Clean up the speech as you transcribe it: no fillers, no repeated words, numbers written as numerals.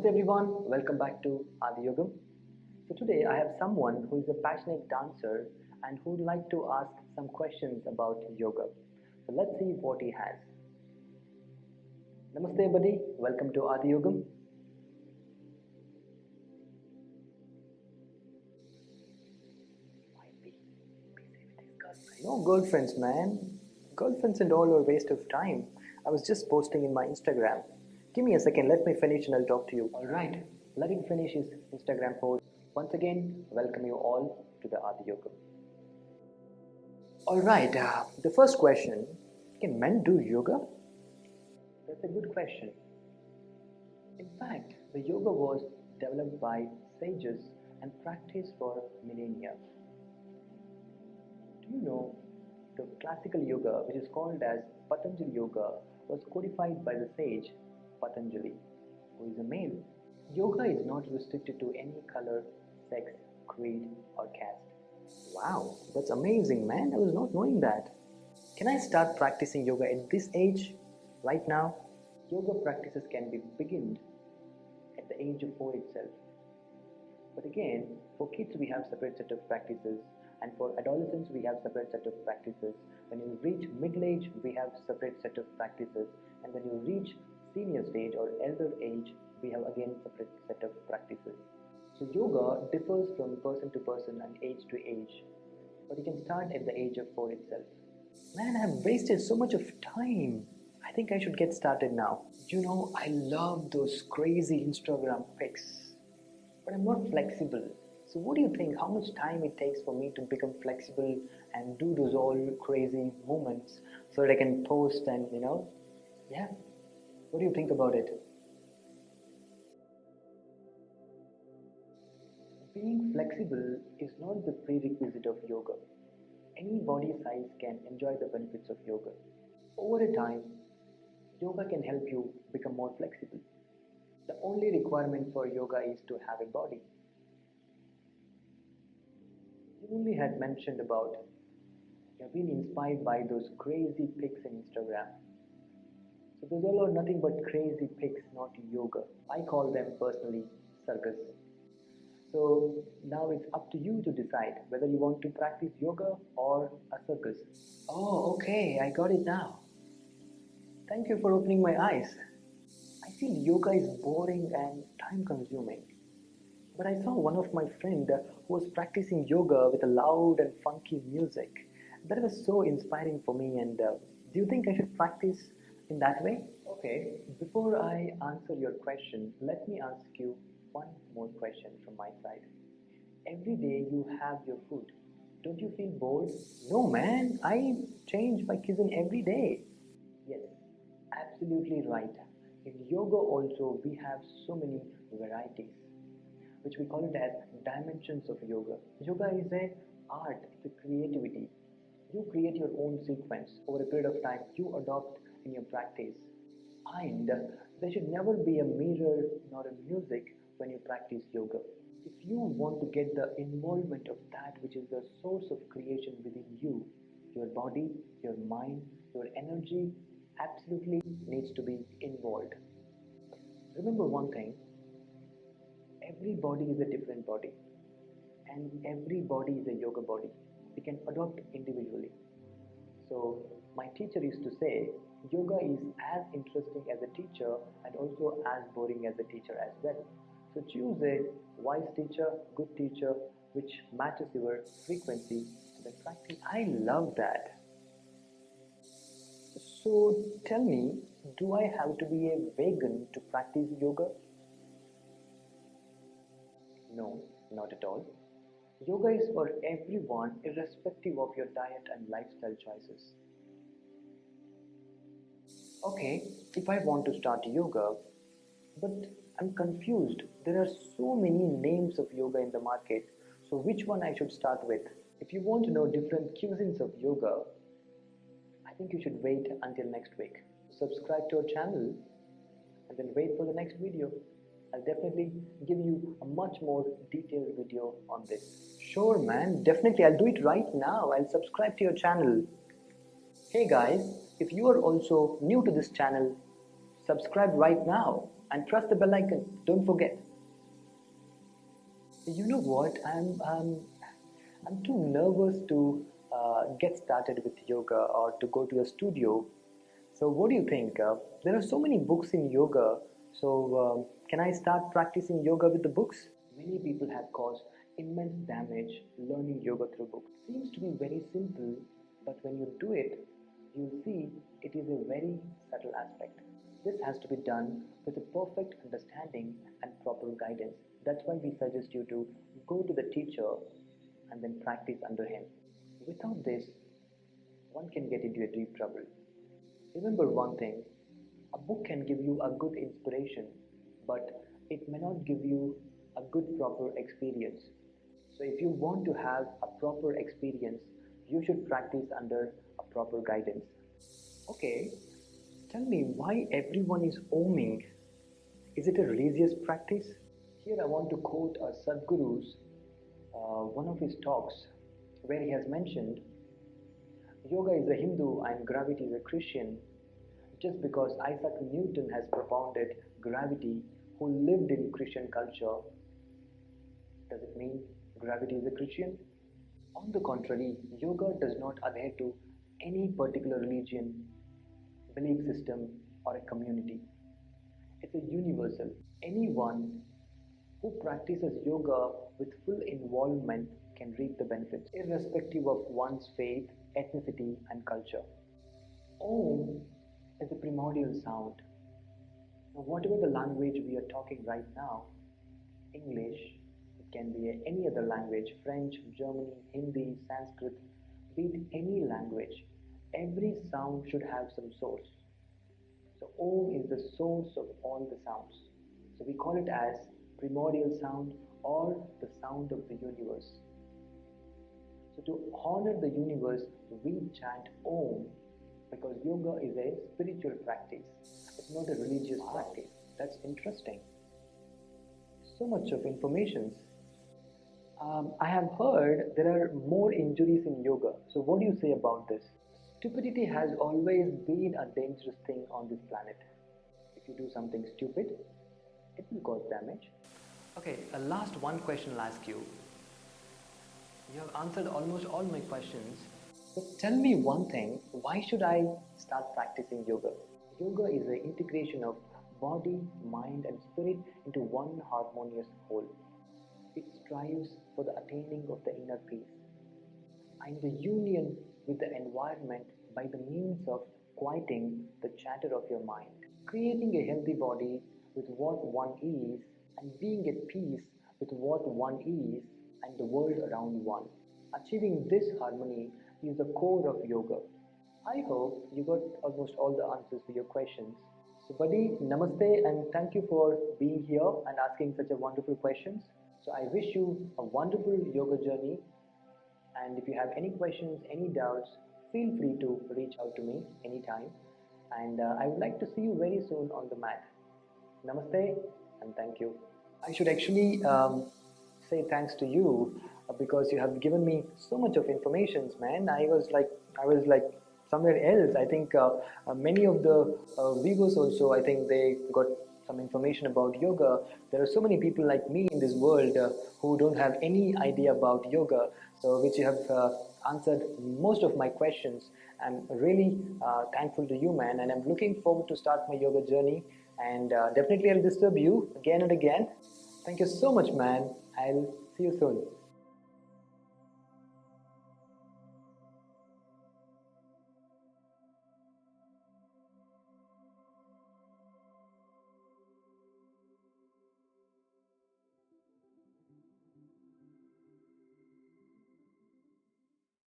Namaste everyone, welcome back to Adiyogam. So today I have someone who is a passionate dancer and who would like to ask some questions about yoga. So let's see what he has. Namaste buddy, welcome to Adiyogam. No girlfriends man, girlfriends and all are a waste of time. I was just posting in my Instagram. Give me a second, let me finish and I'll talk to you. Alright, let him finish his Instagram post. Once again, welcome you all to the Adiyogam. Alright, the first question, can men do yoga? That's a good question. In fact, the yoga was developed by sages and practiced for millennia. Do you know the classical yoga, which is called as Patanjali Yoga, was codified by the sage Patanjali, who is a male. Yoga is not restricted to any color, sex, creed, or caste. Wow, that's amazing, man. I was not knowing that. Can I start practicing yoga at this age, right now? Yoga practices can be beginned at the age of 4 itself. But again, for kids we have separate set of practices, and for adolescents we have separate set of practices. When you reach middle age we have separate set of practices, and when you reach senior stage or elder age we have again separate set of practices. So yoga differs from person to person and age to age, but you can start at the age of 4 itself. Man, I have wasted so much of time. I think I should get started now. You know, I love those crazy Instagram pics, but I'm not flexible. So what do you think, how much time it takes for me to become flexible and do those all crazy movements so that I can post and yeah? What do you think about it? Being flexible is not the prerequisite of yoga. Any body size can enjoy the benefits of yoga. Over a time, yoga can help you become more flexible. The only requirement for yoga is to have a body. You only had mentioned about you have been inspired by those crazy pics in Instagram. So those all are nothing but crazy pics, not yoga. I call them personally circus. So now it's up to you to decide whether you want to practice yoga or a circus. Oh, okay, I got it now. Thank you for opening my eyes. I feel yoga is boring and time consuming. But I saw one of my friend who was practicing yoga with a loud and funky music. That was so inspiring for me, and do you think I should practice in that way? Okay, before I answer your question, let me ask you one more question from my side. Every day you have your food. Don't you feel bored? No man, I change my cuisine every day. Yes, absolutely right. In yoga also we have so many varieties, which we call it as dimensions of yoga. Yoga is an art, it's a creativity. You create your own sequence over a period of time, you adopt in your practice. And there should never be a mirror nor a music when you practice yoga. If you want to get the involvement of that which is the source of creation within you, your body, your mind, your energy absolutely needs to be involved. Remember one thing, every body is a different body, and every body is a yoga body. We can adopt individually. So my teacher used to say, yoga is as interesting as a teacher and also as boring as a teacher as well. So choose a wise teacher, good teacher, which matches your frequency, then practice. I love that. So tell me, do I have to be a vegan to practice yoga? No, not at all. Yoga is for everyone irrespective of your diet and lifestyle choices. Okay, if I want to start yoga, but I'm confused. There are so many names of yoga in the market, so which one I should start with? If you want to know different cuisines of yoga, I think you should wait until next week. Subscribe to our channel and then wait for the next video. I'll definitely give you a much more detailed video on this. Sure man, definitely I'll do it right now. I'll subscribe to your channel. Hey guys, if you are also new to this channel, subscribe right now. and press the bell icon. Don't forget. You know what? I'm too nervous to get started with yoga or to go to a studio. So what do you think? There are so many books in yoga. So can I start practicing yoga with the books? Many people have caused immense damage learning yoga through books. Seems to be very simple, but when you do it, you'll see it is a very subtle aspect. This has to be done with a perfect understanding and proper guidance. That's why we suggest you to go to the teacher and then practice under him. Without this, one can get into a deep trouble. Remember one thing, a book can give you a good inspiration, but it may not give you a good proper experience. So if you want to have a proper experience, you should practice under a proper guidance. Okay, tell me why everyone is oming. Is it a religious practice? Here I want to quote a Sadhguru's one of his talks where he has mentioned yoga is a Hindu and gravity is a Christian. Just because Isaac Newton has propounded gravity who lived in Christian culture, does it mean gravity is a Christian? On the contrary, yoga does not adhere to any particular religion, belief system, or a community. It's a universal. Anyone who practices yoga with full involvement can reap the benefits, irrespective of one's faith, ethnicity, and culture. Om is a primordial sound. Now, whatever the language we are talking right now, English, it can be any other language, French, German, Hindi, Sanskrit, be it any language, every sound should have some source. So Om is the source of all the sounds. So we call it as primordial sound or the sound of the universe. So to honor the universe, we chant Om because yoga is a spiritual practice. It's not a religious practice. That's interesting. So much of information. I have heard there are more injuries in yoga. So what do you say about this? Stupidity has always been a dangerous thing on this planet. If you do something stupid, it will cause damage. Okay, a last one question I'll ask you. You have answered almost all my questions. So tell me one thing, why should I start practicing yoga? Yoga is the integration of body, mind and spirit into one harmonious whole. It strives for the attaining of the inner peace and the union with the environment by the means of quieting the chatter of your mind, creating a healthy body with what one is and being at peace with what one is and the world around one. Achieving this harmony is the core of yoga. I hope you got almost all the answers to your questions. So buddy, namaste and thank you for being here and asking such a wonderful questions. So I wish you a wonderful yoga journey, and if you have any questions, any doubts, feel free to reach out to me anytime, and I would like to see you very soon on the mat. Namaste and thank you. I should actually say thanks to you because you have given me so much of information, man. I was like somewhere else. I think many of the viewers also, I think they got some information about yoga. There are so many people like me in this world who don't have any idea about yoga, so which you have answered most of my questions. I'm really thankful to you, man, and I'm looking forward to start my yoga journey, and definitely I'll disturb you again and again. Thank you so much, man. I'll see you soon.